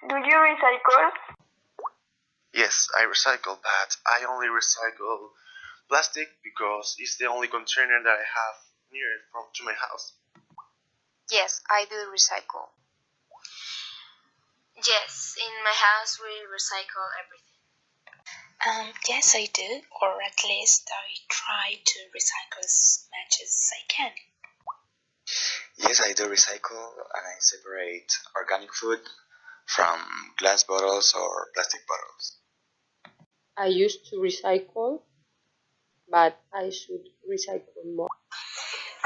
Do you recycle? Yes, I recycle, but I only recycle plastic because it's the only container that I have near to my house. Yes, I do recycle. Yes, in my house we recycle everything. Yes, I do, or at least I try to recycle as much as I can. Yes, I do recycle, and I separate organic food from glass bottles or plastic bottles. I used to recycle, but I should recycle more.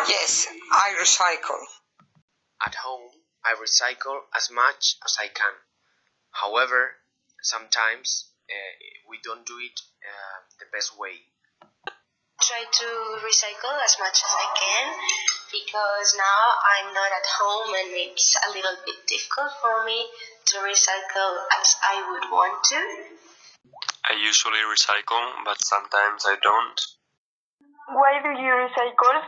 Yes, I recycle. At home, I recycle as much as I can. However, sometimes we don't do it the best way. Try to recycle as much as I can because now I'm not at home and it's a little bit difficult for me to recycle as I would want to. I usually recycle, but sometimes I don't. Why do you recycle?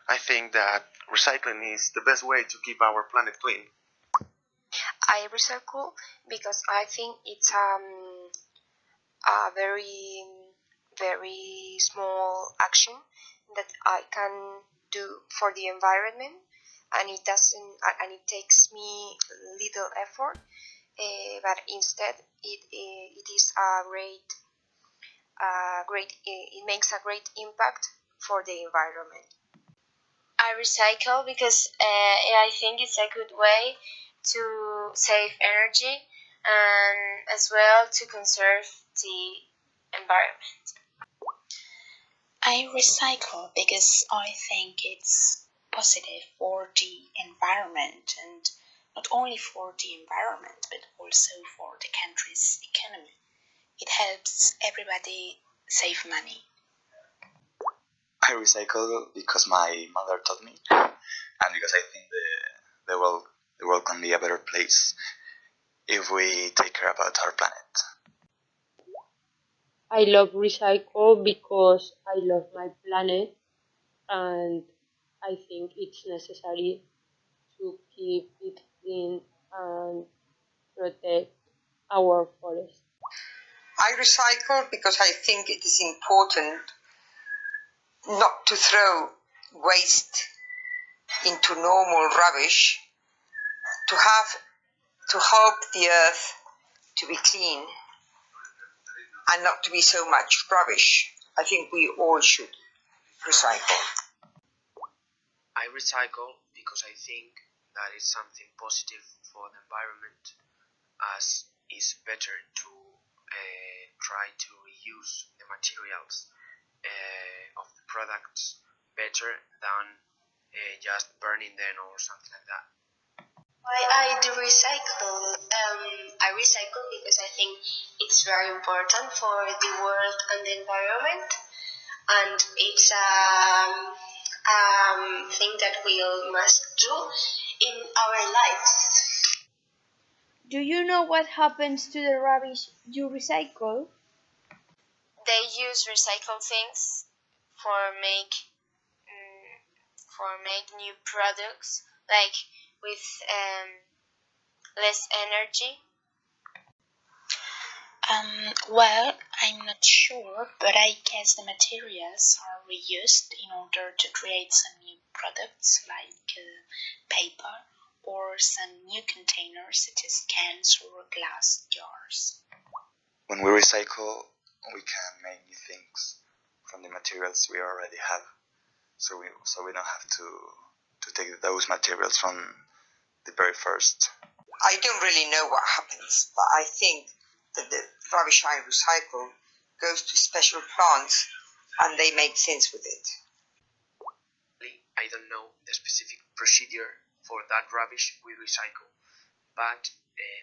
I think that recycling is the best way to keep our planet clean. I recycle because I think it's a very, very small action that I can do for the environment, and it takes me little effort, but instead it is a it makes a great impact for the environment. I recycle because I think it's a good way to save energy and as well to conserve the environment. I recycle because I think it's positive for the environment, and not only for the environment but also for the country's economy. It helps everybody save money. I recycle because my mother taught me, and because I think the world can be a better place if we take care about our planet. I love recycle because I love my planet and I think it's necessary to keep it clean and protect our forest. I recycle because I think it is important not to throw waste into normal rubbish, to help the earth to be clean and not to be so much rubbish. I think we all should recycle. I recycle because I think that it's something positive for the environment, as it's better to try to reuse the materials of the products better than just burning them or something like that. Why I do recycle? I recycle because I think it's very important for the world and the environment, and it's a thing that we all must do in our lives. Do you know what happens to the rubbish you recycle? They use recycled things for make new products, like with less energy. Well, I'm not sure, but I guess the materials are reused in order to create some new products like paper or some new containers such as cans or glass jars. When we recycle, we can make new things from the materials we already have, so we don't have to take those materials from the very first. I don't really know what happens, but I think that the rubbish I recycle goes to special plants and they make things with it. I don't know the specific procedure for that rubbish we recycle, but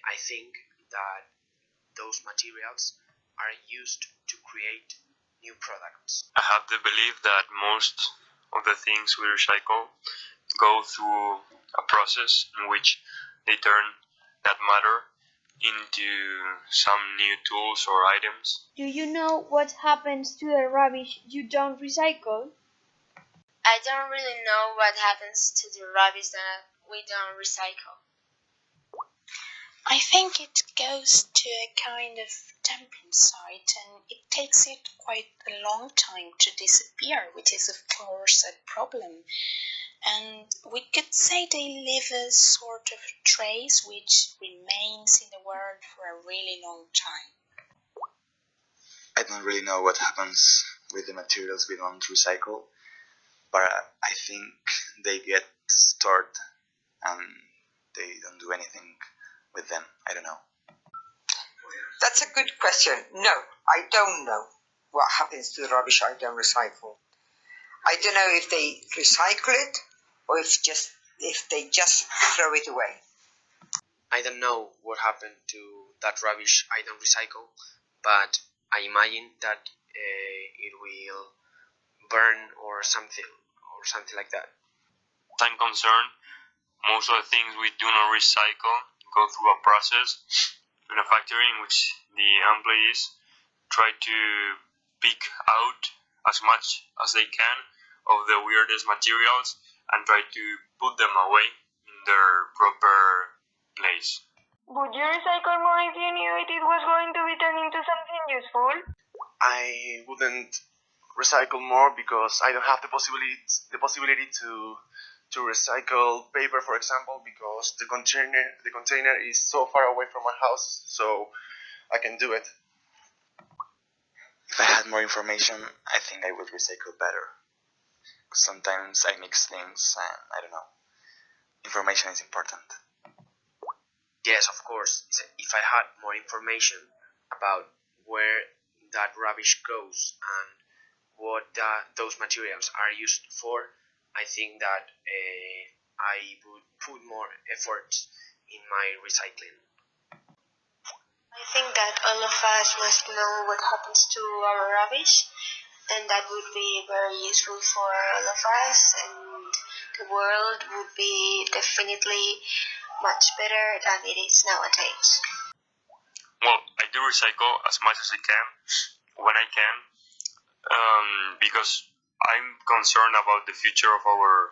I think that those materials are used to create new products. I have the belief that most of the things we recycle go through a process in which they turn that matter into some new tools or items. Do you know what happens to the rubbish you don't recycle? I don't really know what happens to the rubbish that we don't recycle. I think it goes to a kind of dumping site and it takes it quite a long time to disappear, which is of course a problem. And we could say they leave a sort of trace which remains in the world for a really long time. I don't really know what happens with the materials we don't recycle, but I think they get stored and they don't do anything with them. I don't know. That's a good question. No, I don't know what happens to the rubbish I don't recycle. I don't know if they recycle it or if they just throw it away. I don't know what happened to that rubbish I don't recycle, but I imagine that it will burn or something like that. I'm concerned, most of the things we do not recycle go through a process in a factory in which the employees try to pick out as much as they can of the weirdest materials and try to put them away in their proper place. Would you recycle more if you knew it was going to be turned into something useful? I wouldn't recycle more because I don't have the possibility to recycle paper, for example, because the container is so far away from my house, so I can do it. If I had more information, I think I would recycle better. Sometimes I mix things and I don't know. Information is important. Yes, of course. If I had more information about where that rubbish goes and what those materials are used for, I think that I would put more effort in my recycling. I think that all of us must know what happens to our rubbish, and that would be very useful for all of us, and the world would be definitely much better than it is nowadays. Well, I do recycle as much as I can when I can, because I'm concerned about the future of our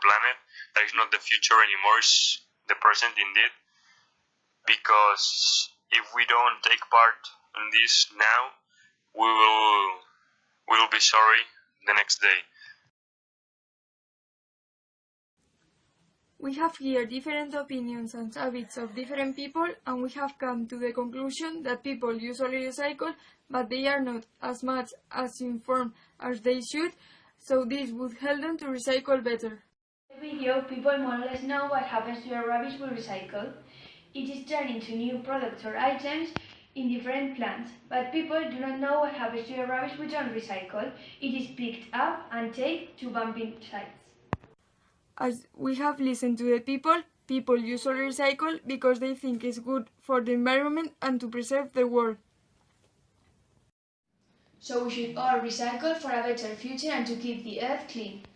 planet. That is not the future anymore; it's the present indeed. Because if we don't take part in this now, we will be sorry the next day. We have here different opinions and habits of different people, and we have come to the conclusion that people usually recycle, but they are not as much as informed as they should, so this would help them to recycle better. In the video, people more or less know what happens to the rubbish we recycle. It is turned into new products or items in different plants, but people do not know what happens to the rubbish we don't recycle. It is picked up and taken to dumping sites. As we have listened to the people usually recycle because they think it's good for the environment and to preserve the world. So we should all recycle for a better future and to keep the earth clean.